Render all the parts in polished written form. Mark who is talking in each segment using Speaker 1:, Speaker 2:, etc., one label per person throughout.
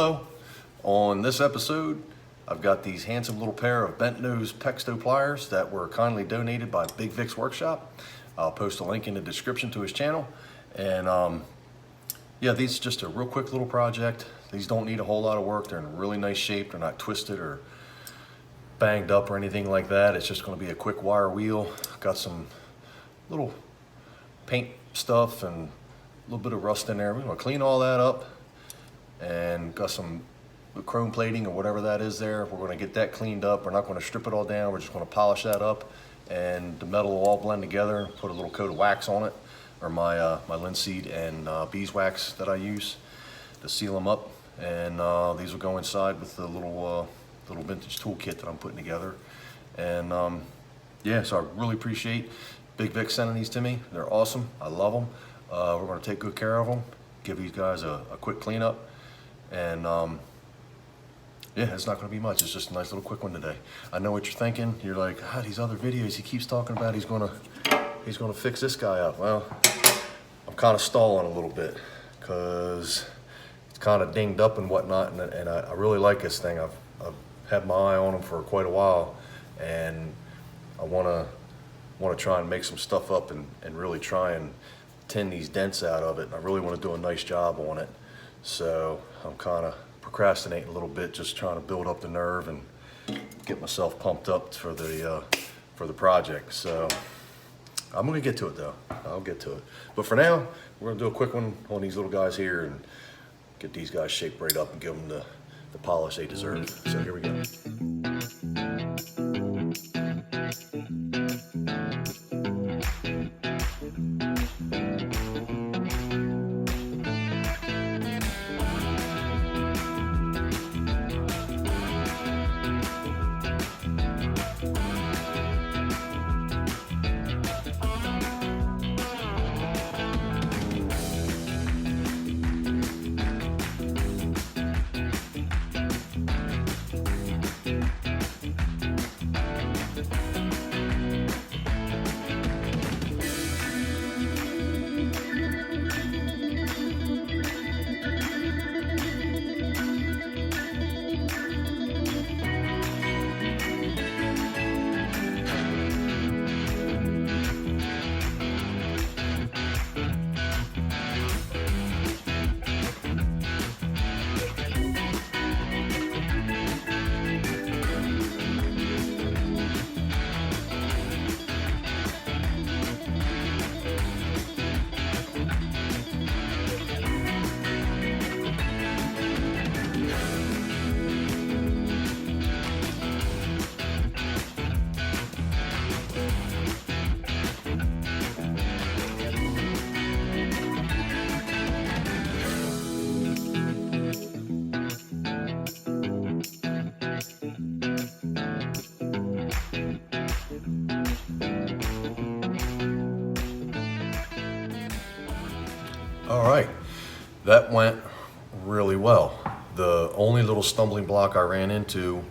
Speaker 1: Hello. On this episode, I've got these handsome little pair of bent nose Pexto pliers that were kindly donated by Big Vic's Workshop. I'll post a link in the description to his channel. And yeah, these are just a real quick little project. These don't need a whole lot of work. They're in really nice shape. They're not twisted or banged up or anything like that. It's just going to be a quick wire wheel. Got some little paint stuff and a little bit of rust in there. We're going to clean all that up, and got some chrome plating or whatever that is there. We're going to get that cleaned up. We're not going to strip it all down. We're just going to polish that up, and the metal will all blend together. Put a little coat of wax on it, or my linseed and beeswax that I use to seal them up. And these will go inside with the little vintage toolkit that I'm putting together. And yeah, so I really appreciate Big Vic sending these to me. They're awesome. I love them. We're going to take good care of them. Give these guys a quick cleanup. And yeah, it's not going to be much. It's just a nice little quick one today. I know what you're thinking. You're like, these other videos he keeps talking about, he's going to fix this guy up. Well, I'm kind of stalling a little bit because it's kind of dinged up and whatnot, and I really like this thing. I've had my eye on him for quite a while, and I want to try and make some stuff up and really try and tin these dents out of it. And I really want to do a nice job on it. So I'm kind of procrastinating a little bit, just trying to build up the nerve and get myself pumped up for the project. So I'm gonna get to it though. I'll get to it. But for now, we're gonna do a quick one on these little guys here and get these guys shaped right up and give them the polish they deserve. So here we go. All right, that went really well. The only little stumbling block I ran into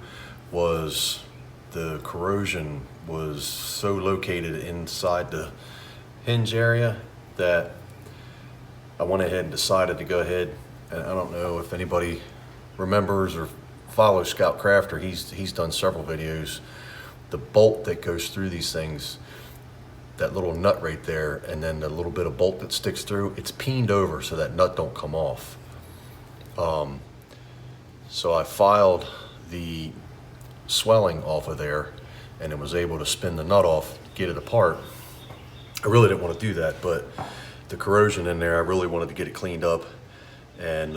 Speaker 1: was the corrosion was so located inside the hinge area that I went ahead and decided to go ahead, and I don't know if anybody remembers or follows Scout Crafter. He's done several videos. The bolt that goes through these things, that little nut right there, and then the little bit of bolt that sticks through, it's peened over so that nut don't come off. So I filed the swelling off of there, and it was able to spin the nut off, get it apart. I really didn't want to do that, but the corrosion in there, I really wanted to get it cleaned up, and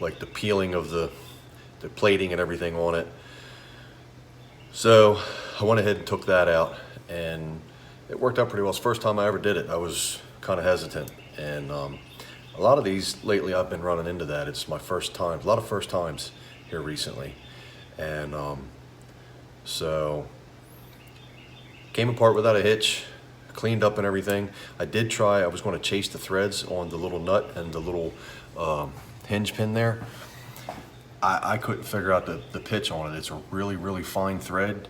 Speaker 1: like the peeling of the plating and everything on it. So I went ahead and took that out, and it worked out pretty well. It's the first time I ever did it. I was kind of hesitant, and a lot of these lately I've been running into that. It's my first time, a lot of first times here recently, and so came apart without a hitch, cleaned up and everything. I was going to chase the threads on the little nut and the little hinge pin there. I couldn't figure out the pitch on it. It's a really, really fine thread.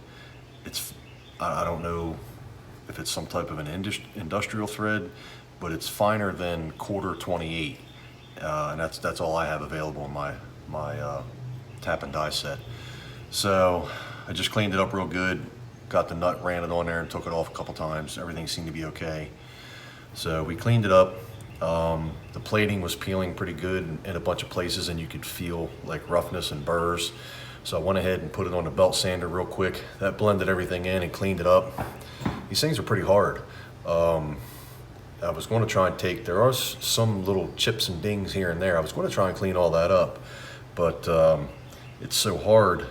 Speaker 1: I don't know if it's some type of an industrial thread, but it's finer than 1/4 28, and that's all I have available in my tap and die set. So I just cleaned it up real good, got the nut, ran it on there and took it off a couple times. Everything seemed to be okay. So we cleaned it up. The plating was peeling pretty good in a bunch of places, and you could feel like roughness and burrs. So I went ahead and put it on the belt sander real quick. That blended everything in and cleaned it up. These things are pretty hard. I was going to try and there are some little chips and dings here and there. I was going to try and clean all that up, but it's so hard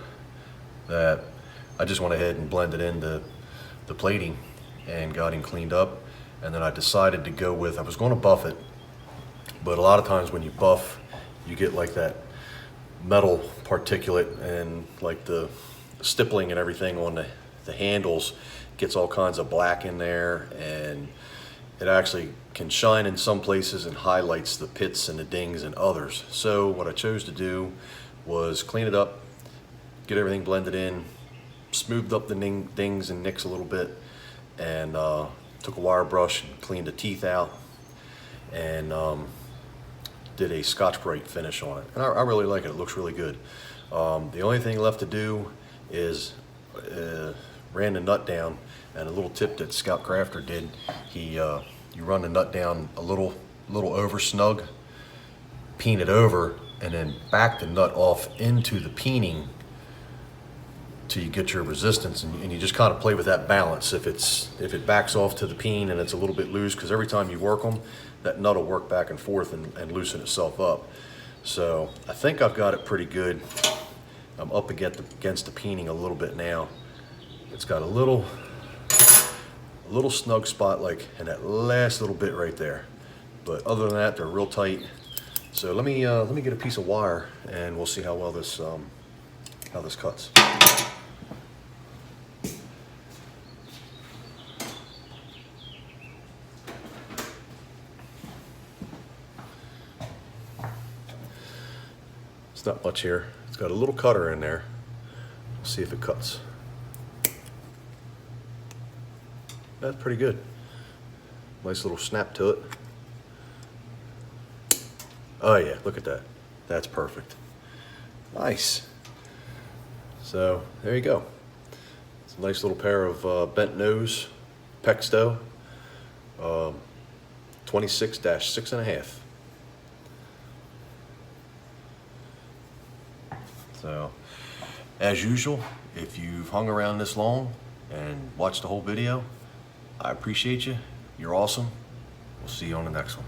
Speaker 1: that I just went ahead and blended into the plating and got him cleaned up. And then I decided to go with, I was going to buff it, but a lot of times when you buff, you get like that metal particulate, and like the stippling and everything on the handles gets all kinds of black in there, and it actually can shine in some places and highlights the pits and the dings in others. So what I chose to do was clean it up, get everything blended in, smoothed up the dings and nicks a little bit, and took a wire brush and cleaned the teeth out, and did a Scotch-Brite finish on it. And I really like it. It looks really good. The only thing left to do is ran the nut down, and a little tip that Scout Crafter did, you run the nut down a little over snug, peen it over, and then back the nut off into the peening till you get your resistance, and you just kind of play with that balance. If it backs off to the peen and it's a little bit loose, because every time you work them, that nut will work back and forth and loosen itself up. So I think I've got it pretty good. I'm up against the peening a little bit now. It's got a little snug spot like in that last little bit right there, but other than that, they're real tight. So let me get a piece of wire and we'll see how well this cuts. It's not much here. It's got a little cutter in there. We'll see if it cuts. That's pretty good. Nice little snap to it. Oh yeah, look at that. That's perfect. Nice. So there you go. It's a nice little pair of bent nose Pexto 26-6.5. So as usual, if you've hung around this long and watched the whole video, I appreciate you. You're awesome. We'll see you on the next one.